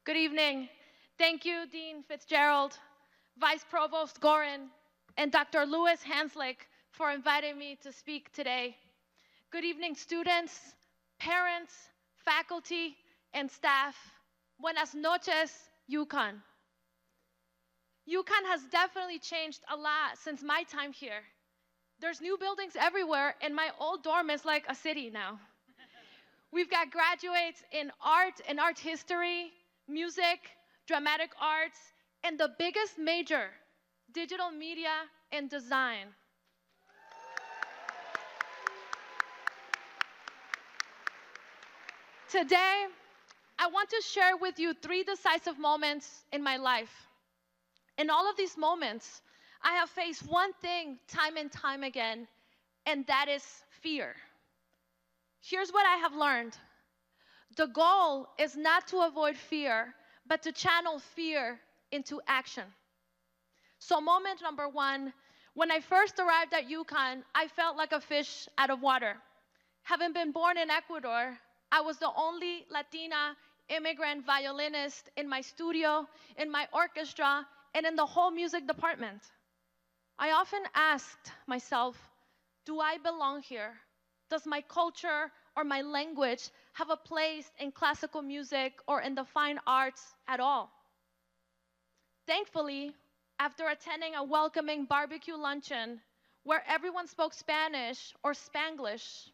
Good evening. Thank you, Dean Fitzgerald, Vice Provost Gorin, and Dr. Lewis Hanslick for inviting me to speak today. Good evening, students, parents, faculty, and staff. Buenas noches, UCONN. UCONN has definitely changed a lot since my time here. There's new buildings everywhere, and my old dorm is like a city now. We've got graduates in art and art history, music, dramatic arts, and the biggest major, digital media and design. Today, I want to share with you 3 decisive moments in my life. In all of these moments, I have faced one thing time and time again, and that is fear. Here's what I have learned. The goal is not to avoid fear, but to channel fear into action. So moment number 1, when I first arrived at UCONN, I felt like a fish out of water. Having been born in Ecuador, I was the only Latina immigrant violinist in my studio, in my orchestra, and in the whole music department. I often asked myself, do I belong here? Does my culture or my language have a place in classical music or in the fine arts at all? Thankfully, after attending a welcoming barbecue luncheon where everyone spoke Spanish or Spanglish,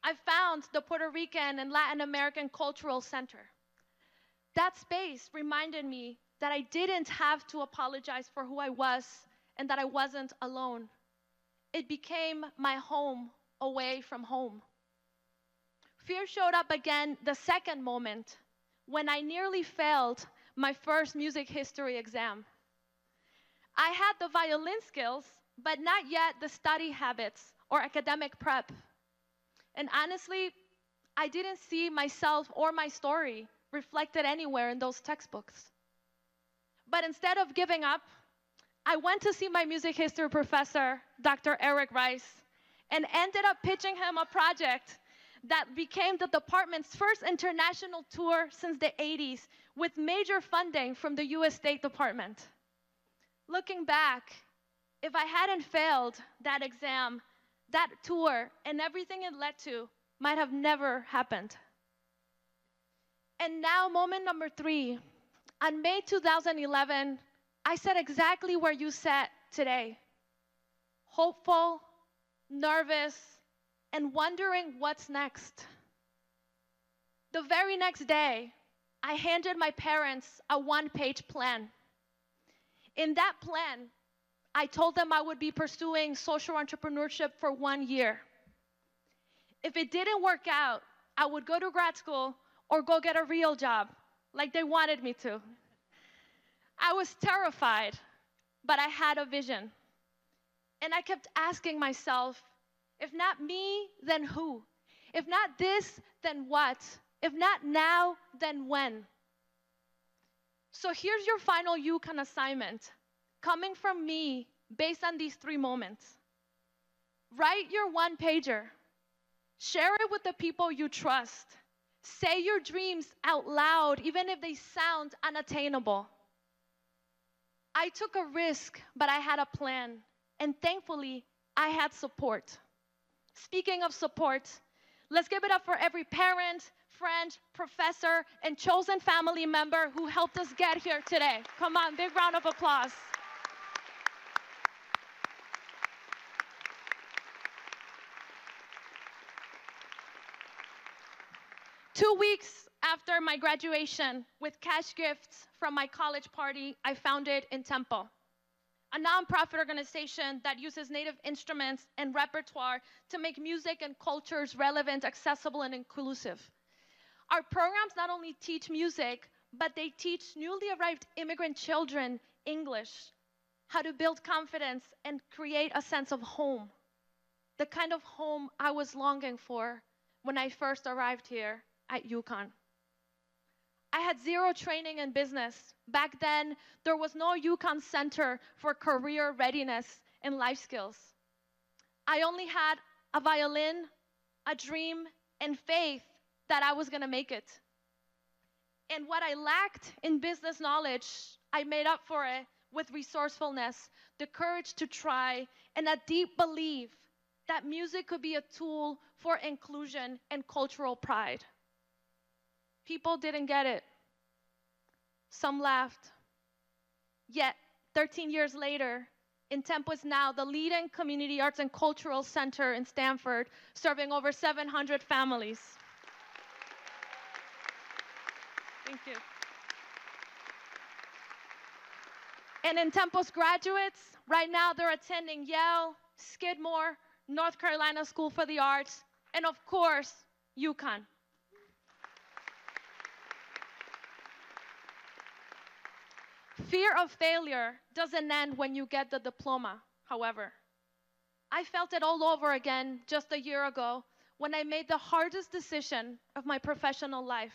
I found the Puerto Rican and Latin American Cultural Center. That space reminded me that I didn't have to apologize for who I was and that I wasn't alone. It became my home away from home. Fear showed up again the second moment when I nearly failed my first music history exam. I had the violin skills, but not yet the study habits or academic prep. And honestly, I didn't see myself or my story reflected anywhere in those textbooks. But instead of giving up, I went to see my music history professor, Dr. Eric Rice, and ended up pitching him a project that became the department's first international tour since the 80s with major funding from the US State Department. Looking back, if I hadn't failed that exam, that tour and everything it led to might have never happened. And now, moment number 3. On May 2011, I sat exactly where you sat today. Hopeful, nervous, and wondering what's next. The very next day, I handed my parents a 1-page plan. In that plan, I told them I would be pursuing social entrepreneurship for 1 year. If it didn't work out, I would go to grad school or go get a real job, like they wanted me to. I was terrified, but I had a vision. And I kept asking myself, if not me, then who? If not this, then what? If not now, then when? So here's your final UCONN assignment, coming from me based on these 3 moments. Write your 1-pager. Share it with the people you trust. Say your dreams out loud, even if they sound unattainable. I took a risk, but I had a plan. And thankfully, I had support. Speaking of support, let's give it up for every parent, friend, professor, and chosen family member who helped us get here today. Come on, big round of applause. Two weeks after my graduation, with cash gifts from my college party, I founded In Tempo, a nonprofit organization that uses native instruments and repertoire to make music and cultures relevant, accessible, and inclusive. Our programs not only teach music, but they teach newly arrived immigrant children English, how to build confidence and create a sense of home, the kind of home I was longing for when I first arrived here at UCONN. I had 0 training in business. Back then, there was no UCONN Center for Career Readiness and Life Skills. I only had a violin, a dream, and faith that I was gonna make it. And what I lacked in business knowledge, I made up for it with resourcefulness, the courage to try, and a deep belief that music could be a tool for inclusion and cultural pride. People didn't get it. Some laughed. Yet, 13 years later, Intempo is now the leading community arts and cultural center in Stanford, serving over 700 families. Thank you. And Intempo's graduates, right now they're attending Yale, Skidmore, North Carolina School for the Arts, and of course, UCONN. Fear of failure doesn't end when you get the diploma, however. I felt it all over again just a year ago when I made the hardest decision of my professional life,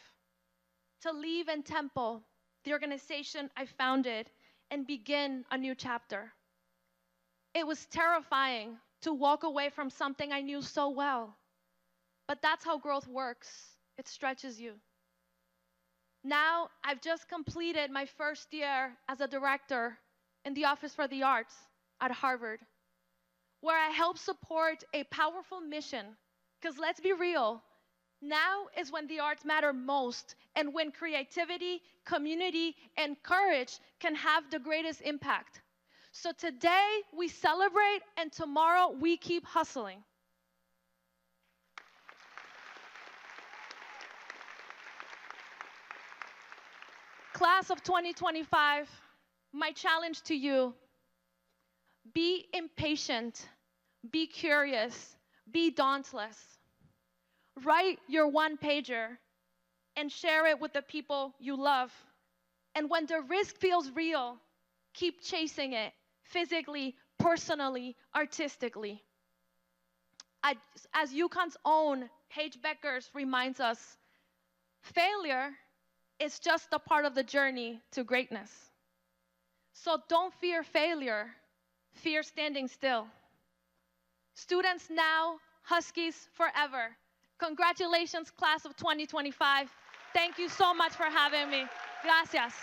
to leave Intempo, the organization I founded, and begin a new chapter. It was terrifying to walk away from something I knew so well, but that's how growth works. It stretches you. Now, I've just completed my first year as a director in the Office for the Arts at Harvard, where I help support a powerful mission, because let's be real, now is when the arts matter most and when creativity, community, and courage can have the greatest impact. So today we celebrate and tomorrow we keep hustling. Class of 2025, my challenge to you: be impatient, be curious, be dauntless. Write your one-pager and share it with the people you love. And when the risk feels real, keep chasing it, physically, personally, artistically. As UCONN's own Paige Beckers reminds us, failure is just a part of the journey to greatness. So don't fear failure, fear standing still. Students now, Huskies forever. Congratulations, class of 2025. Thank you so much for having me. Gracias.